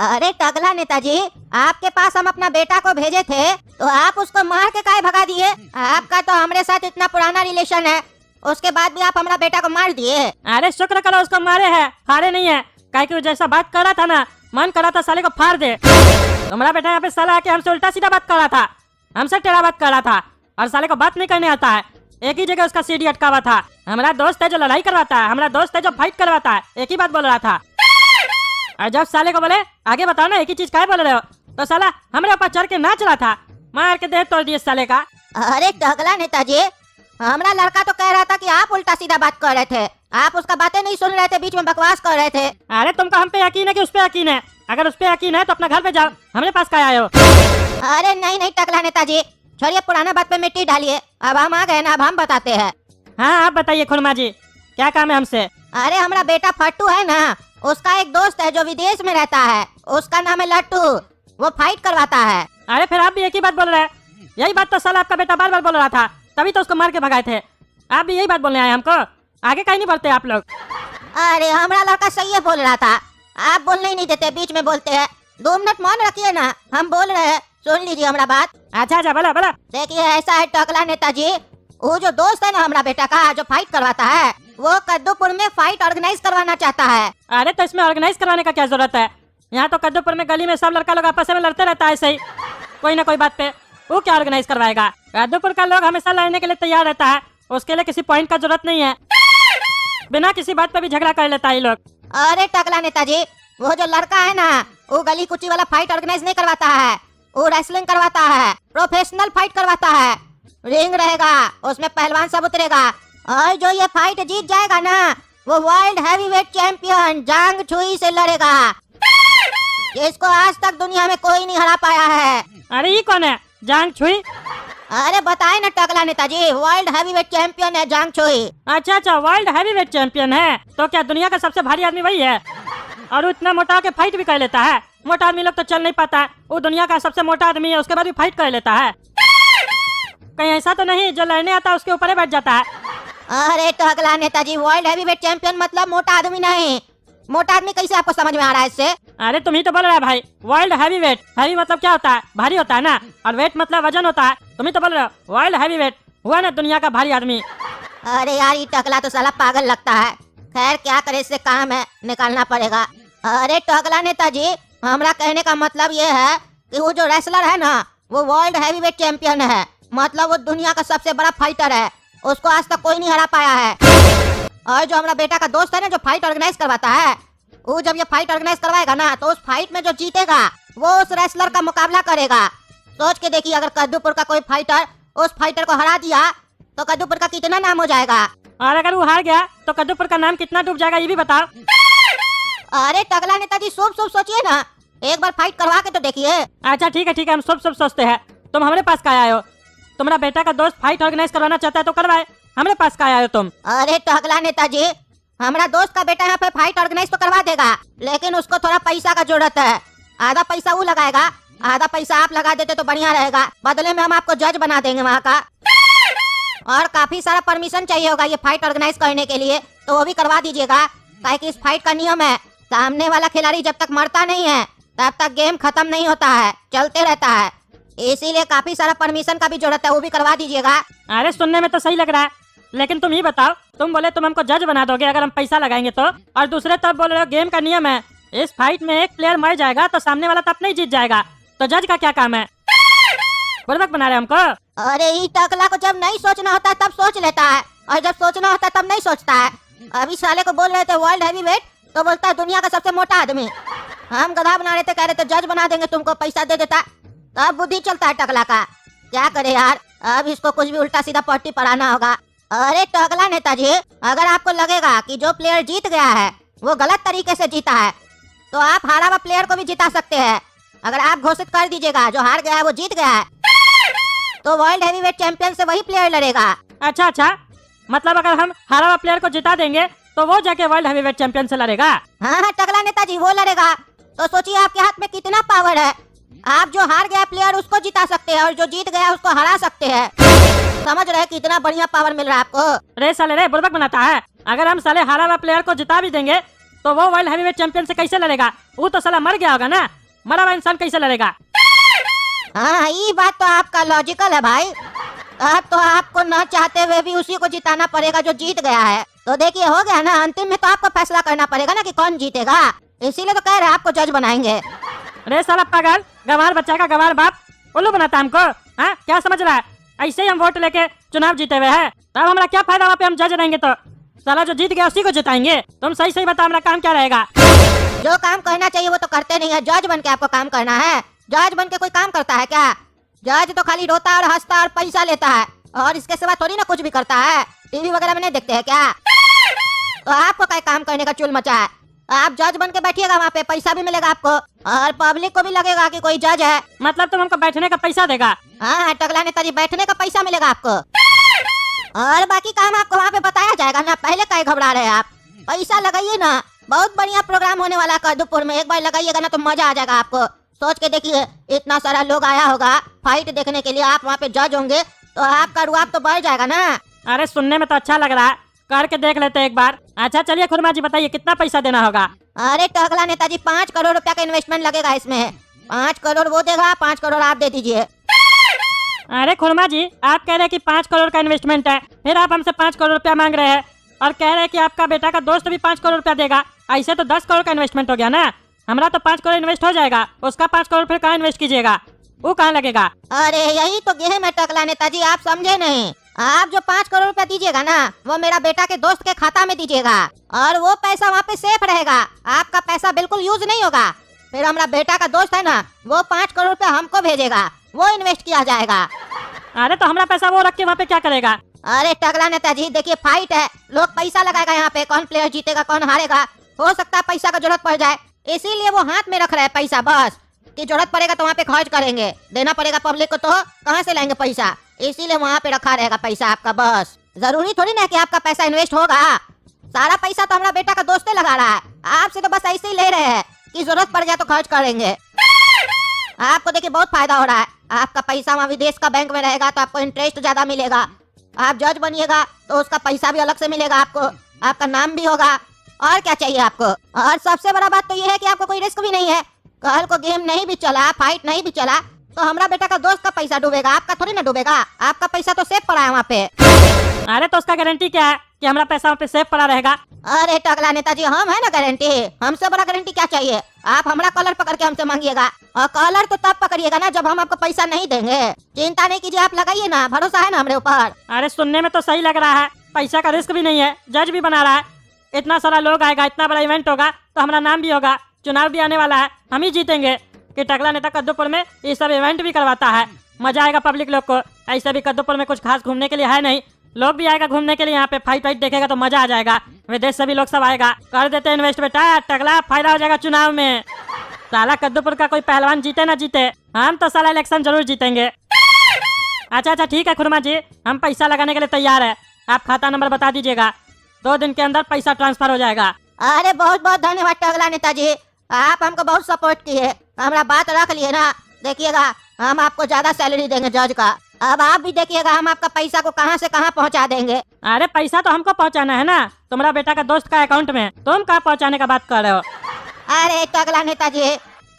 अरे टकला नेताजी, आपके पास हम अपना बेटा को भेजे थे तो आप उसको मार के काहे भगा दिए? आपका तो हमारे साथ इतना पुराना रिलेशन है, उसके बाद भी आप हमारा बेटा को मार दिए। अरे शुक्र करो उसको मारे है, हारे नहीं है। काहे कि जैसा बात कर रहा था ना, मन करा था साले को फाड़ दे। तुम्हारा बेटा यहाँ पे साला आके हमसे उल्टा सीधा बात कर रहा था, हमसे टेढ़ा बात कर रहा था, और साले को बात नहीं करने आता है। एक ही जगह उसका सीढ़ी अटका हुआ था। हमारा दोस्त है जो लड़ाई करवाता है, हमारा दोस्त है जो फाइट करवाता है, एक ही बात बोल रहा था। और जब साले को बोले आगे बताओ ना, एक ही चीज काहे बोल रहे हो, तो साला हमारे ऊपर चढ़ के नाच रहा था। मार के देह तोड़ दिए साले का। अरे टकला नेताजी, हमारा लड़का तो कह रहा था कि आप उल्टा सीधा बात कर रहे थे, आप उसका बातें नहीं सुन रहे थे, बीच में बकवास कर रहे थे। अरे तुमको हम पे यकीन है कि उस पे यकीन है? अगर उस पे यकीन है तो अपना घर पे जाओ, हमारे पास क्या आए हो? अरे नहीं नहीं टकला नेताजी, छोड़िए पुराना बात पे मिट्टी डालिए, अब हम आ गए ना, अब हम बताते हैं। हाँ आप बताइए खुरमा जी, क्या काम है हमसे? अरे हमारा बेटा फट्टू है ना, उसका एक दोस्त है जो विदेश में रहता है, उसका नाम है लट्टू, वो फाइट करवाता है। अरे फिर आप भी एक ही बात बोल रहे हैं। यही बात तो साला आपका बेटा बार बार बोल रहा था, तभी तो उसको मार के भगाए थे। आप भी यही बात बोलने आए हमको, आगे कहीं नहीं बढ़ते आप लोग। अरे हमारा लड़का सही है बोल रहा था, आप बोलने ही नहीं देते, बीच में बोलते हैं। 2 मिनट मौन रखिए ना, हम बोल रहे हैं, सुन लीजिए हमारा बात। अच्छा अच्छा बोला बोला। देखिए ऐसा है टकला नेताजी, वो जो दोस्त है ना हमारा बेटा का जो फाइट करवाता है, वो कद्दूपुर में फाइट ऑर्गेनाइज करवाना चाहता है। अरे तो इसमें ऑर्गेनाइज करवाने का क्या जरूरत है? यहाँ तो कद्दूपुर में गली में सब लड़का लोग आपस में लड़ते रहता है ऐसे ही, कोई ना कोई बात पे। वो क्या ऑर्गेनाइज करवाएगा? कद्दूपुर का लोग हमेशा लड़ने के लिए तैयार रहता है, उसके लिए किसी पॉइंट का जरूरत नहीं है, बिना किसी बात पे भी झगड़ा कर लेता है ये लोग। अरे टकला नेताजी, वो जो लड़का है ना, वो गली कुची वाला फाइट ऑर्गेनाइज नहीं करवाता है, वो रेसलिंग करवाता है, प्रोफेशनल फाइट करवाता है। रिंग रहेगा, उसमें पहलवान सब उतरेगा, और जो ये फाइट जीत जाएगा ना, वो वर्ल्ड हैवीवेट चैंपियन जांग छुई से लड़ेगा, जिसको आज तक दुनिया में कोई नहीं हरा पाया है। अरे ये कौन है जांग छुई? अरे बताए ना टकला नेताजी, वर्ल्ड हैवीवेट चैंपियन है जांग छुई। अच्छा अच्छा, वर्ल्ड हैवीवेट चैंपियन है, तो क्या दुनिया का सबसे भारी आदमी वही है? और वो इतना मोटा के फाइट भी कर लेता है? मोटा आदमी लोग तो चल नहीं पाता है, वो दुनिया का सबसे मोटा आदमी है, उसके बाद भी फाइट कर लेता है। कहीं ऐसा तो नहीं जो लड़ने आता है उसके ऊपर बैठ जाता है? अरे टकला नेताजी, वर्ल्ड हैवीवेट चैंपियन मतलब मोटा आदमी नहीं। मोटा आदमी कैसे आपको समझ में आ रहा है इससे? अरे तुम ही तो बोल रहा है भाई, वर्ल्ड हैवीवेट। हैवी मतलब क्या होता है? भारी होता है ना, और वेट मतलब वजन होता है। तुम ही तो बोल रहे हो वर्ल्ड हैवीवेट, हुआ ना दुनिया का भारी आदमी। अरे यार ये टकला तो साला पागल लगता है। खैर क्या करे, इससे काम है, निकालना पड़ेगा। अरे टकला नेताजी, हमारा कहने का मतलब ये है कि वो जो रेसलर है ना, वो वर्ल्ड हैवीवेट चैंपियन है, मतलब वो दुनिया का सबसे बड़ा फाइटर है, उसको आज तक कोई नहीं हरा पाया है। और जो हमारा बेटा का दोस्त है ना जो फाइट ऑर्गेनाइज करवाता है, वो जब ये फाइट ऑर्गेनाइज करवाएगा ना, तो उस फाइट में जो जीतेगा वो उस रेसलर का मुकाबला करेगा। सोच के देखिए, अगर कद्दूपुर का कोई फाइटर उस फाइटर को हरा दिया तो कद्दूपुर का कितना नाम हो जाएगा। और अगर वो हार गया तो कद्दूपुर का नाम कितना डूब जाएगा, ये भी बताओ। अरे टकला नेताजी, शुभ शुभ सोचिए ना, एक बार फाइट करवा के तो देखिए। अच्छा ठीक है हम सब सोचते हैं। तुम हमारे पास क्या आए हो? तुम्हारा बेटा का दोस्त फाइट ऑर्गेनाइज करवाना चाहता है तो करवाए, हमारे पास क्या आए हो तुम? अरे टकला नेताजी, हमारा दोस्त का बेटा यहाँ पे फाइट ऑर्गेनाइज तो करवा देगा, लेकिन उसको थोड़ा पैसा का जरूरत है। आधा पैसा वो लगाएगा, आधा पैसा आप लगा देते तो बढ़िया रहेगा। बदले में हम आपको जज बना देंगे वहाँ का, और काफी सारा परमिशन चाहिए होगा ये फाइट ऑर्गेनाइज करने के लिए, तो वो भी करवा दीजिएगा। काहे कि इस फाइट का नियम है, सामने वाला खिलाड़ी जब तक मरता नहीं है तब तक गेम खत्म नहीं होता है, चलते रहता है। इसीलिए काफी सारा परमिशन का भी जरूरत है, वो भी करवा दीजिएगा। अरे सुनने में तो सही लग रहा है, लेकिन तुम ही बताओ, तुम बोले तुम हमको जज बना दोगे अगर हम पैसा लगाएंगे तो, और दूसरे तब बोल रहे हो गेम का नियम है, इस फाइट में एक प्लेयर मर जाएगा तो सामने वाला तब नहीं जीत जाएगा, तो जज का क्या काम है? बुड़बक बना रहे हमको? अरे ये टकला को जब नहीं सोचना होता तब सोच लेता है, और जब सोचना होता तब नहीं सोचता है। अभी साले को बोल रहे थे वर्ल्ड हैवीवेट, तो बोलता है दुनिया का सबसे मोटा आदमी। हम गधा बना रहे थे, कह रहे थे जज बना देंगे तुमको, पैसा दे देता, तब बुद्धि चलता है टकला का। क्या करे यार, अब इसको कुछ भी उल्टा सीधा पट्टी पढ़ाना होगा। अरे टकला नेताजी, अगर आपको लगेगा कि जो प्लेयर जीत गया है वो गलत तरीके से जीता है, तो आप हारा हुआ प्लेयर को भी जिता सकते हैं। अगर आप घोषित कर दीजिएगा जो हार गया है वो जीत गया है, तो वर्ल्ड हैवीवेट चैंपियन से वही प्लेयर लड़ेगा। अच्छा, मतलब अगर हम हारा हुआ प्लेयर को जिता देंगे तो वो जाके वर्ल्ड हैवीवेट चैंपियन से लड़ेगा? हाँ टकला नेताजी, वो लड़ेगा। तो सोचिए आपके हाथ में कितना पावर है, आप जो हार गया प्लेयर उसको जिता सकते हैं और जो जीत गया उसको हरा सकते हैं। समझ रहे कितना बढ़िया पावर मिल रहा है आपको? रे साले रे, बुड़बक बनाता है। अगर हम साले हारा हुआ प्लेयर को जिता भी देंगे तो वो वर्ल्ड हैवीवेट चैंपियन से कैसे लड़ेगा? वो तो साला मर गया होगा ना, मरा हुआ इंसान कैसे लड़ेगा? हाँ, ये बात तो आपका लॉजिकल है भाई। अब तो आपको न चाहते हुए भी उसी को जिताना पड़ेगा जो जीत गया है। तो देखिए, हो गया ना, अंतिम में तो आपको फैसला करना पड़ेगा ना कि कौन जीतेगा। इसीलिए तो कह रहे हैं आपको जज बनाएंगे। अरे साला पागल, गंवार बच्चा का गंवार बाप उल्लू बनाता हमको। हाँ, क्या समझ रहा है? ऐसे ही हम वोट लेके चुनाव जीते हुए हैं, तब हमारा क्या फायदा? वहाँ पे हम जज रहेंगे तो साला जो जीत गया उसी को जिताएंगे। तुम सही सही बता, हमारा काम क्या रहेगा? जो काम करना चाहिए वो तो करते नहीं है। जज बन के आपको काम करना है। जज बन के कोई काम करता है क्या? जज तो खाली रोता और हंसता और पैसा लेता है, और इसके सिवा थोड़ी ना कुछ भी करता है। टीवी वगैरह में नहीं देखते हैं क्या? तो आपको क्या काम करने का चुल मचा है? आप जज बन के बैठिएगा, वहाँ पे पैसा भी मिलेगा आपको, और पब्लिक को भी लगेगा कि कोई जज है। मतलब तुम हमको बैठने का पैसा देगा? हाँ, टकला नेताजी, बैठने का पैसा मिलेगा आपको, और बाकी काम आपको वहाँ पे बताया जाएगा ना। पहले काहे घबरा रहे हैं आप? पैसा लगाइए ना, बहुत बढ़िया प्रोग्राम होने वाला है कद्दूपुर में। एक बार लगाइएगा ना तो मजा आ जाएगा आपको। सोच के देखिए, इतना सारा लोग आया होगा फाइट देखने के लिए, आप वहाँ पे जज होंगे तो आपका रुआब तो बढ़ जाएगा ना। अरे सुनने में तो अच्छा लग रहा है, करके देख लेते एक बार। अच्छा चलिए खुरमा जी, बताइए कितना पैसा देना होगा? अरे टकला नेताजी, 5 करोड़ रुपया का इन्वेस्टमेंट लगेगा इसमें। 5 करोड़ वो देगा, 5 करोड़ आप दे दीजिए। अरे खुरमा जी, आप कह रहे हैं कि 5 करोड़ का इन्वेस्टमेंट है, फिर आप हमसे 5 करोड़ रुपया मांग रहे हैं, और कह रहे हैं कि आपका बेटा का दोस्त भी 5 करोड़ रुपया देगा। ऐसे तो 10 करोड़ का इन्वेस्टमेंट हो गया ना। हमारा तो 5 करोड़ इन्वेस्ट हो जाएगा, उसका 5 करोड़ फिर कहाँ इन्वेस्ट कीजिएगा? वो कहाँ लगेगा? अरे यही तो गेम है टकला नेताजी, आप समझे नहीं। आप जो 5 करोड़ रुपया दीजिएगा ना, वो मेरा बेटा के दोस्त के खाता में दीजिएगा, और वो पैसा वहाँ पे सेफ रहेगा। आपका पैसा बिल्कुल यूज नहीं होगा। फिर हमारा बेटा का दोस्त है ना, वो 5 करोड़ रुपया हमको भेजेगा, वो इन्वेस्ट किया जाएगा। अरे तो हमारा पैसा वो रख के वहाँ पे क्या करेगा? अरे टकला नेताजी, देखिए फाइट है, लोग पैसा लगाएगा यहाँ पे, कौन प्लेयर जीतेगा कौन हारेगा। हो सकता है पैसा का जरूरत पड़ जाए, इसीलिए वो हाथ में रख रहे हैं पैसा, बस कि जरूरत पड़ेगा तो वहाँ पे खर्च करेंगे। देना पड़ेगा पब्लिक को, तो कहाँ से लाएंगे पैसा? इसीलिए वहाँ पे रखा रहेगा पैसा आपका। बस जरूरी थोड़ी ना कि आपका पैसा इन्वेस्ट होगा। सारा पैसा तो हमारा बेटा का दोस्ते लगा रहा है, आपसे तो बस ऐसे ही ले रहे हैं कि जरूरत पड़ जाए तो खर्च करेंगे। आपको देखिए बहुत फायदा हो रहा है। आपका पैसा वहाँ विदेश का बैंक में रहेगा तो आपको इंटरेस्ट ज्यादा मिलेगा। आप जज बनिएगा तो उसका पैसा भी अलग से मिलेगा आपको, आपका नाम भी होगा। और क्या चाहिए आपको? और सबसे बड़ा बात तो ये है कि आपको कोई रिस्क भी नहीं है। कल को गेम नहीं भी चला, फाइट नहीं भी चला, तो हमारा बेटा का दोस्त का पैसा डूबेगा, आपका थोड़ी ना डूबेगा। आपका पैसा तो सेफ पड़ा है वहाँ पे। अरे तो उसका गारंटी क्या है कि हमारा पैसा वहाँ पे सेफ पड़ा रहेगा? अरे टकला नेताजी, हम है ना गारंटी, हमसे बड़ा गारंटी क्या चाहिए? आप हमारा कॉलर पकड़ के हमसे मांगिएगा, और कॉलर तो तब पकड़िएगा ना जब हम आपको पैसा नहीं देंगे। चिंता नहीं कीजिए, आप लगाइए ना, भरोसा है ना हमारे ऊपर। अरे सुनने में तो सही लग रहा है, पैसा का रिस्क भी नहीं है, जज भी बना रहा है। इतना सारा लोग आएगा, इतना बड़ा इवेंट होगा, तो हमारा नाम भी होगा, चुनाव भी आने वाला है, हम ही जीतेंगे। कि टकला नेता कद्दूपुर में ये सब इवेंट भी करवाता है, मजा आएगा पब्लिक लोग को। ऐसे भी कद्दूपुर में कुछ खास घूमने के लिए है नहीं, लोग भी आएगा घूमने के लिए, यहाँ पे फाइट वाइट देखेगा तो मजा आ जाएगा। विदेश से भी लोग सब आएगा। कर देते हैं इन्वेस्ट बेटा, टकला फायदा हो जाएगा चुनाव में। साला कद्दूपुर का कोई पहलवान जीते ना जीते, हम तो साला इलेक्शन जरूर जीतेंगे। अच्छा ठीक है खुरमा जी, हम पैसा लगाने के लिए तैयार है। आप खाता नंबर बता दीजिएगा, 2 दिन के अंदर पैसा ट्रांसफर हो जाएगा। अरे बहुत बहुत धन्यवाद टकला नेताजी, आप हमको बहुत सपोर्ट किए, हमारा बात रख लिए ना। देखिएगा, हम आपको ज्यादा सैलरी देंगे जज का। अब आप भी देखिएगा, हम आपका पैसा को कहां से कहां पहुंचा देंगे। अरे पैसा तो हमको पहुंचाना है ना, तुम्हारा बेटा का दोस्त का अकाउंट में, तुम कहाँ पहुंचाने का बात कर रहे हो? अरे टकला नेताजी,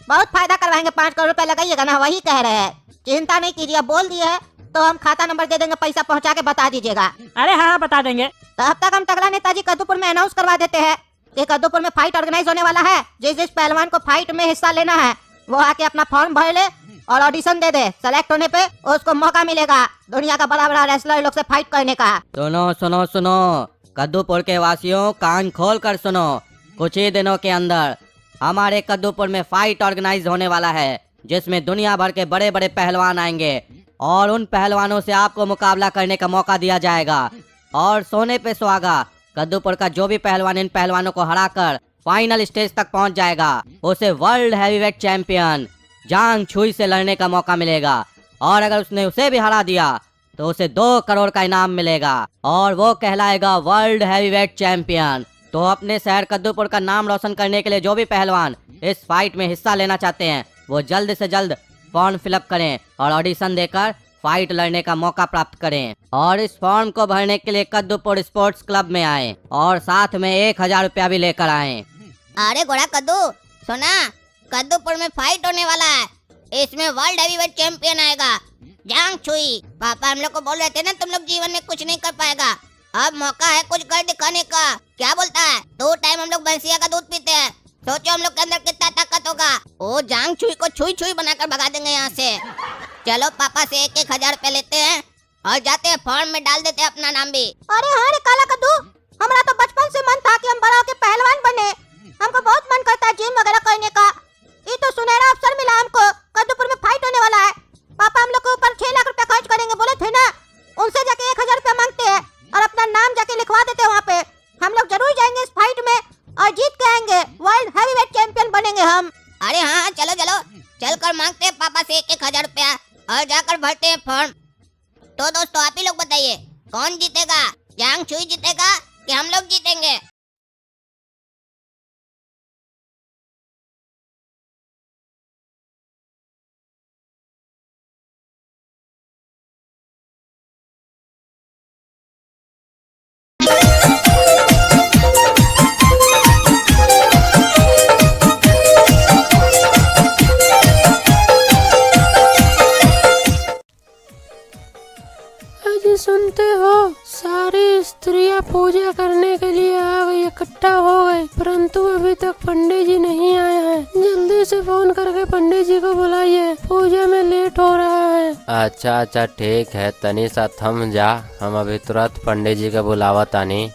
बहुत फायदा करवाएंगे। 5 करोड़ रुपए लगाइएगा ना, वही कह रहे हैं। चिंता नहीं कीजिए, अब बोल दिए तो हम खाता नंबर दे देंगे, पैसा पहुंचा के बता दीजिएगा। अरे हाँ बता देंगे। तब तक हम टकला नेताजी कद्दूपुर में अनाउंस करवा देते हैं कि कद्दूपुर में फाइट ऑर्गेनाइज होने वाला है। जिस पहलवान को फाइट में हिस्सा लेना है वो आके अपना फॉर्म भर ले और ऑडिशन दे दे। सेलेक्ट होने पे उसको मौका मिलेगा दुनिया का बड़ा बड़ा रेसलर लोग से फाइट करने का। सुनो सुनो सुनो, कद्दूपुर के वासियों कान खोल कर सुनो। कुछ ही दिनों के अंदर हमारे कद्दूपुर में फाइट ऑर्गेनाइज होने वाला है, जिसमें दुनिया भर के बड़े बड़े पहलवान आएंगे, और उन पहलवानों से आपको मुकाबला करने का मौका दिया जाएगा। और सोने पे सुहागा, कद्दूपुर का जो भी पहलवान इन पहलवानों को हराकर फाइनल स्टेज तक पहुंच जाएगा, उसे वर्ल्ड हैवीवेट चैंपियन जांग छुई से लड़ने का मौका मिलेगा। और अगर उसने उसे भी हरा दिया तो उसे 2 करोड़ का इनाम मिलेगा, और वो कहलाएगा वर्ल्ड हैवीवेट चैंपियन। तो अपने शहर कद्दूपुर का नाम रोशन करने के लिए जो भी पहलवान इस फाइट में हिस्सा लेना चाहते हैं, वो जल्द से जल्द फॉर्म फिलअप करें और ऑडिशन देकर फाइट लड़ने का मौका प्राप्त करें। और इस फॉर्म को भरने के लिए कद्दूपुर स्पोर्ट्स क्लब में आए, और साथ में 1000 रुपया भी लेकर आए। अरे घोड़ा कद्दू, सुना, कद्दूपुर में फाइट होने वाला है। इसमें वर्ल्ड हैवीवेट चैंपियन आएगा, जांग छुई। पापा हम लोग को बोल रहे थे ना, तुम लोग जीवन में कुछ नहीं कर पाएगा, अब मौका है कुछ कर दिखाने का। क्या बोलता है? 2 टाइम हम लोग भैंसिया का दूध पीते हैं, सोचो हम लोग के अंदर कितना ताकत होगा। ओ जांग छुई को छुई छुई बनाकर भगा देंगे यहाँ से। चलो पापा से 1-1 हजार रुपए लेते हैं और जाते हैं फॉर्म में डाल देते हैं अपना नाम भी। अरे हाँ रे काला कद्दू, हमारा तो बचपन से मन था कि हम बड़ा होके पहलवान बने। हमको बहुत मन करता है जिम वगैरह करने का। ये तो सुनहरा अवसर मिला हमको, कद्दूपुर में फाइट होने वाला है। पापा हम लोग के ऊपर 6 लाख रुपया खर्च करेंगे बोले थे ना, उनसे जाके 1,000 रुपया मांगते हैं और अपना नाम जाके लिखवा देते हैं वहाँ पे। हम लोग जरूर जाएंगे इस फाइट में और जीत के आएंगे, वर्ल्ड हैवीवेट चैंपियन बनेंगे हम। अरे हाँ चलो चलो, चल कर मांगते हैं पापा से 1-1 हजार रुपया और जाकर भरते हैं फॉर्म। तो दोस्तों आप ही लोग बताइए, कौन जीतेगा? जांग छुई जीतेगा कि हम लोग जीतेंगे? अजी सुनते हो, सारी स्त्रियां पूजा करने के लिए आ गई, इकट्ठा हो गए, परंतु अभी तक पंडित जी नहीं आए हैं। जल्दी से फोन करके पंडित जी को बुलाइए, पूजा में लेट हो रहा है। अच्छा अच्छा ठीक है, तनी सा थम जा, हम अभी तुरंत पंडित जी का बुलावा तानी।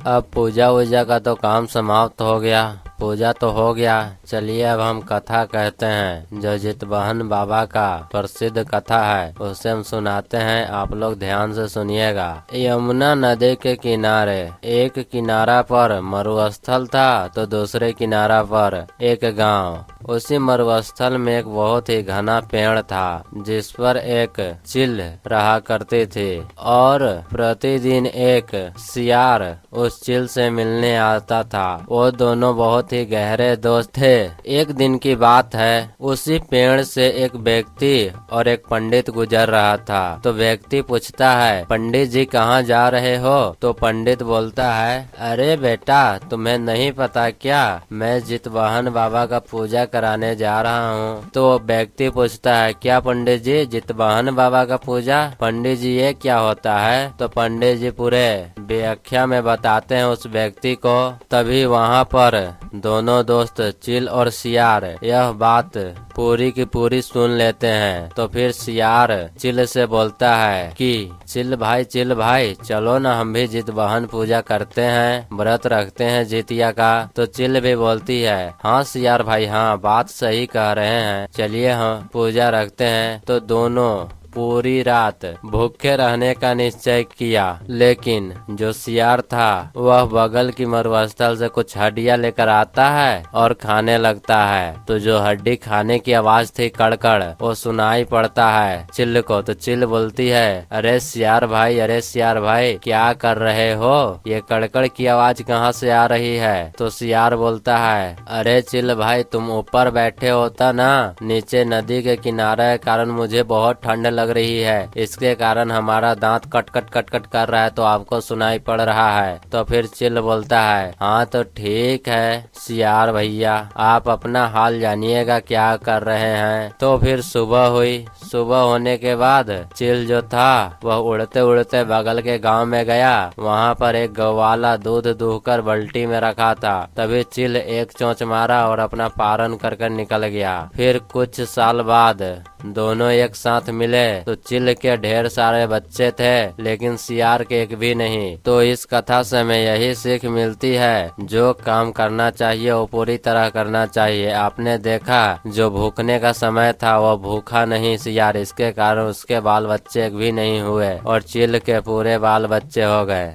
अब पूजा वूजा का तो काम समाप्त हो गया, पूजा तो हो गया। चलिए अब हम कथा कहते हैं, जो जितवाहन बाबा का प्रसिद्ध कथा है उसे हम सुनाते हैं, आप लोग ध्यान से सुनिएगा। यमुना नदी के किनारे एक किनारा पर मरुस्थल था तो दूसरे किनारा पर एक गांव। उसी मरुस्थल में एक बहुत ही घना पेड़ था जिस पर एक चील रहा करती थी और प्रतिदिन एक सियार उस चील से मिलने आता था। वो दोनों बहुत ही गहरे दोस्त थे। एक दिन की बात है, उसी पेड़ से एक व्यक्ति और एक पंडित गुजर रहा था। तो व्यक्ति पूछता है, पंडित जी कहाँ जा रहे हो? तो पंडित बोलता है, अरे बेटा तुम्हें नहीं पता क्या, मैं जितवाहन बाबा का पूजा कराने जा रहा हूँ। तो व्यक्ति पूछता है, क्या पंडित जी जितवाहन बाबा का पूजा? पंडित जी ये क्या होता है? तो पंडित जी पूरे व्याख्या में बताते हैं उस व्यक्ति को। तभी वहाँ पर दोनों दोस्त चील और सियार यह बात पूरी की पूरी सुन लेते हैं। तो फिर सियार चिल से बोलता है कि चिल भाई चलो ना हम भी जितवाहन पूजा करते हैं, व्रत रखते हैं जितिया का। तो चिल भी बोलती है, हाँ सियार भाई हाँ बात सही कह रहे हैं, चलिए हम पूजा रखते हैं। तो दोनों पूरी रात भूखे रहने का निश्चय किया, लेकिन जो सियार था वह बगल की मरुस्थल से कुछ हड्डियां लेकर आता है और खाने लगता है। तो जो हड्डी खाने की आवाज थी कड़कड़, वो सुनाई पड़ता है चिल को। तो चिल बोलती है, अरे सियार भाई क्या कर रहे हो? ये कड़कड़ की आवाज कहाँ से आ रही है? तो सियार बोलता है, अरे चिल भाई तुम ऊपर बैठे होता ना, नीचे नदी के किनारे के कारण मुझे बहुत ठंड लग रही है, इसके कारण हमारा दांत कट कट कर रहा है तो आपको सुनाई पड़ रहा है। तो फिर चिल बोलता है, हाँ तो ठीक है सियार भैया, आप अपना हाल जानिएगा क्या कर रहे हैं। तो फिर सुबह हुई। सुबह होने के बाद चिल जो था वह उड़ते उड़ते बगल के गांव में गया। वहाँ पर एक गौवाला दूध दूहकर बाल्टी में रखा था। तभी चिल एक चोंच मारा और अपना पारण कर निकल गया। फिर कुछ साल बाद दोनों एक साथ मिले तो चिल के ढेर सारे बच्चे थे लेकिन सियार के एक भी नहीं। तो इस कथा से हमें यही सीख मिलती है, जो काम करना चाहिए वो पूरी तरह करना चाहिए। आपने देखा जो भूखने का समय था वो भूखा नहीं सियार, इसके कारण उसके बाल बच्चे एक भी नहीं हुए और चिल के पूरे बाल बच्चे हो गए।